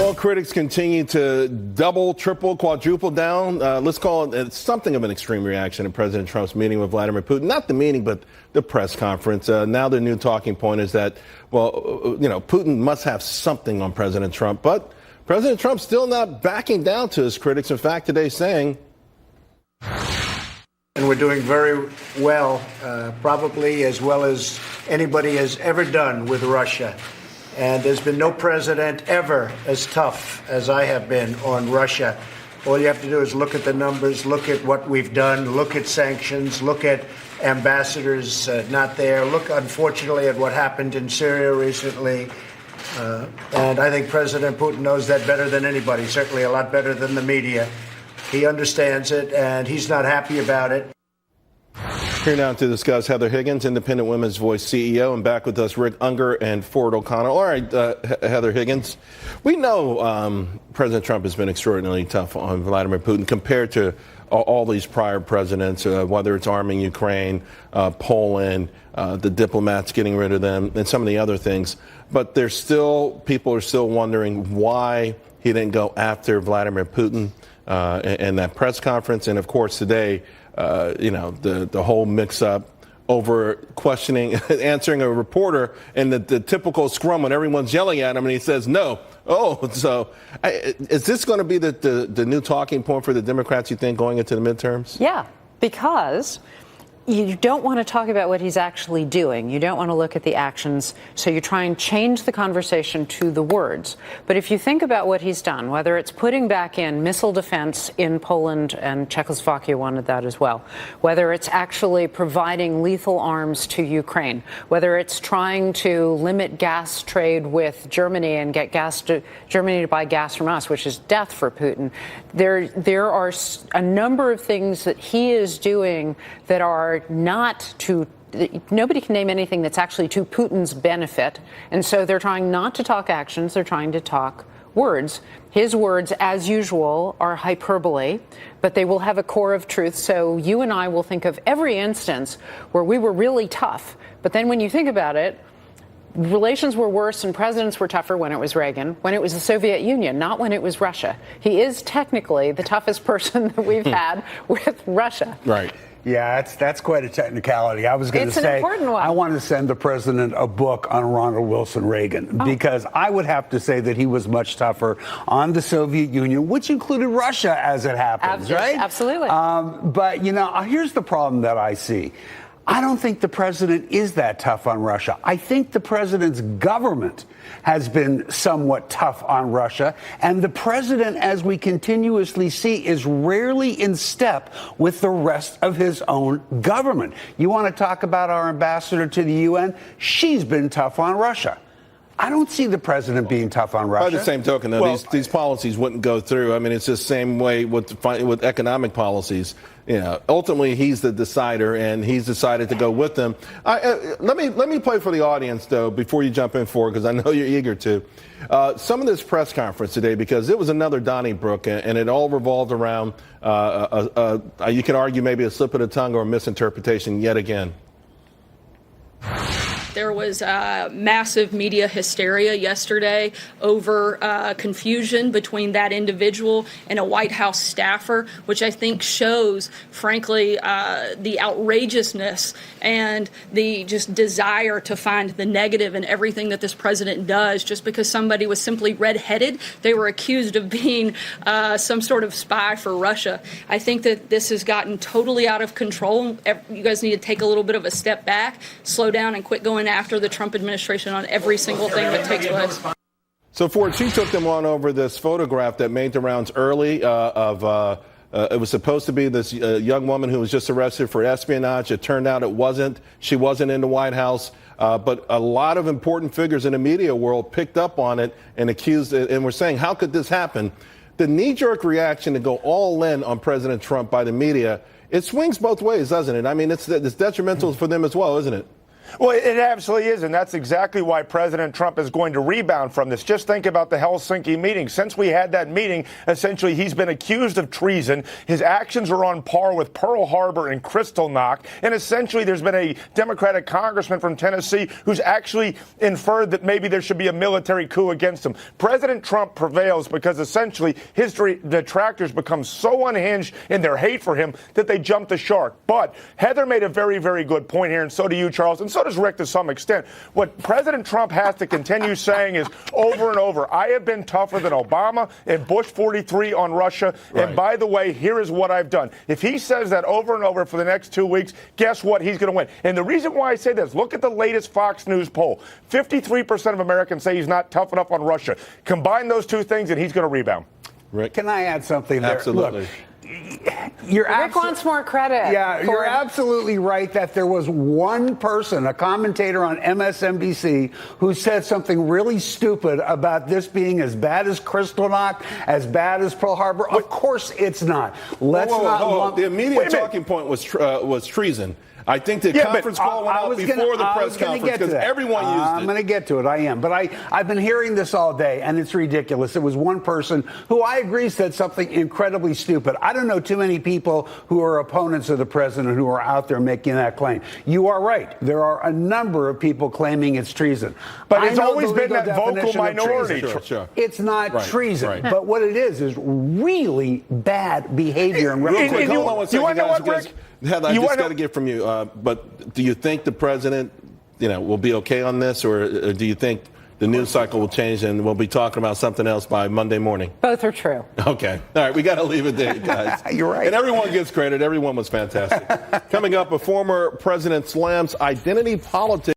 Well, critics continue to double, triple, quadruple down. Let's call it something of an extreme reaction to President Trump's meeting with Vladimir Putin. Not the meeting, but the press conference. Now the new talking point is that, Putin must have something on President Trump. But President Trump's still not backing down to his critics. In fact, today saying, and we're doing very well, probably as well as anybody has ever done with Russia. And there's been no president ever as tough as I have been on Russia. All you have to do is look at the numbers, look at what we've done, look at sanctions, look at ambassadors not there, look, unfortunately, at what happened in Syria recently. And I think President Putin knows that better than anybody, certainly a lot better than the media. He understands it, and he's not happy about it. Here now to discuss, Heather Higgins, Independent Women's Voice CEO, and back with us, Rick Unger and Ford O'Connor. All right, Heather Higgins, we know President Trump has been extraordinarily tough on Vladimir Putin compared to all these prior presidents, whether it's arming Ukraine, Poland, the diplomats getting rid of them, and some of the other things. But people are still wondering why he didn't go after Vladimir Putin in that press conference. And, of course, today, the whole mix-up over answering a reporter and the typical scrum when everyone's yelling at him and he says no. Is this going to be the new talking point for the Democrats, you think, going into the midterms? Yeah, because you don't want to talk about what he's actually doing. You don't want to look at the actions. So you try and change the conversation to the words. But if you think about what he's done, whether it's putting back in missile defense in Poland, and Czechoslovakia wanted that as well, whether it's actually providing lethal arms to Ukraine, whether it's trying to limit gas trade with Germany and get Germany to buy gas from us, which is death for Putin, there are a number of things that he is doing that are not to, nobody can name anything that's actually to Putin's benefit. And so they're trying not to talk actions, they're trying to talk words. His words, as usual, are hyperbole, but they will have a core of truth. So you and I will think of every instance where we were really tough. But then when you think about it, relations were worse and presidents were tougher when it was Reagan, when it was the Soviet Union, not when it was Russia. He is technically the toughest person that we've had with Russia. Right. Yeah, that's quite a technicality. I was going to say, I want to send the president a book on Ronald Wilson Reagan, because I would have to say that he was much tougher on the Soviet Union, which included Russia, as it happens, right? Absolutely. But, here's the problem that I see. I don't think the president is that tough on Russia. I think the president's government has been somewhat tough on Russia. And the president, as we continuously see, is rarely in step with the rest of his own government. You want to talk about our ambassador to the UN? She's been tough on Russia. I don't see the president being tough on Russia. By the same token, though, these policies wouldn't go through. I mean, it's the same way with economic policies. Ultimately, he's the decider, and he's decided to go with them. Let me play for the audience, though, before you jump in for it, because I know you're eager to. Some of this press conference today, because it was another Donnybrook, and it all revolved around, you can argue maybe a slip of the tongue or a misinterpretation yet again. There was massive media hysteria yesterday over confusion between that individual and a White House staffer, which I think shows, frankly, the outrageousness and the just desire to find the negative in everything that this president does. Just because somebody was simply redheaded, they were accused of being some sort of spy for Russia. I think that this has gotten totally out of control. You guys need to take a little bit of a step back, slow down, and quit going after the Trump administration on every single thing that takes place. So, Ford, she took them on over this photograph that made the rounds early it was supposed to be this young woman who was just arrested for espionage. It turned out it wasn't. She wasn't in the White House. But a lot of important figures in the media world picked up on it and accused it, and were saying, how could this happen? The knee-jerk reaction to go all in on President Trump by the media, it swings both ways, doesn't it? I mean, it's detrimental for them as well, isn't it? Well, it absolutely is, and that's exactly why President Trump is going to rebound from this. Just think about the Helsinki meeting. Since we had that meeting, essentially he's been accused of treason. His actions are on par with Pearl Harbor and Kristallnacht, and essentially there's been a Democratic congressman from Tennessee who's actually inferred that maybe there should be a military coup against him. President Trump prevails because essentially his detractors become so unhinged in their hate for him that they jump the shark. But Heather made a very, very good point here, and so do you, Charles, and so does Rick to some extent. What President Trump has to continue saying is over and over, I have been tougher than Obama and Bush 43 on Russia. Right. And by the way, here is what I've done. If he says that over and over for the next 2 weeks, guess what? He's going to win. And the reason why I say this, look at the latest Fox News poll. 53% of Americans say he's not tough enough on Russia. Combine those two things and he's going to rebound. Rick? Can I add something there? Absolutely. Look, you're Rick wants more credit. Yeah, for you're absolutely right that there was one person, a commentator on MSNBC, who said something really stupid about this being as bad as Kristallnacht, as bad as Pearl Harbor. Of course it's not. Let's Whoa, not hold on. lump... The immediate Wait a minute. talking point was treason. I think the Yeah, but conference call went out before the press conference because everyone used it. I'm going to get to it. I am. But I've been hearing this all day, and it's ridiculous. It was one person who I agree said something incredibly stupid. I don't know too many people who are opponents of the president who are out there making that claim. You are right. There are a number of people claiming it's treason. But I it's know always the been legal that vocal definition of minority. treason. Sure. It's not Right, treason. right. But what it is really bad behavior. And Real quick, you- hold on one you second, wanna know guys, what, because Rick? Heather, I You just wanna got to know- get from you. But do you think the president, will be okay on this, or do you think the news cycle will change and we'll be talking about something else by Monday morning? Both are true. Okay. All right. We got to leave it there, guys. You're right. And everyone gets credit. Everyone was fantastic. Coming up, a former president slams identity politics.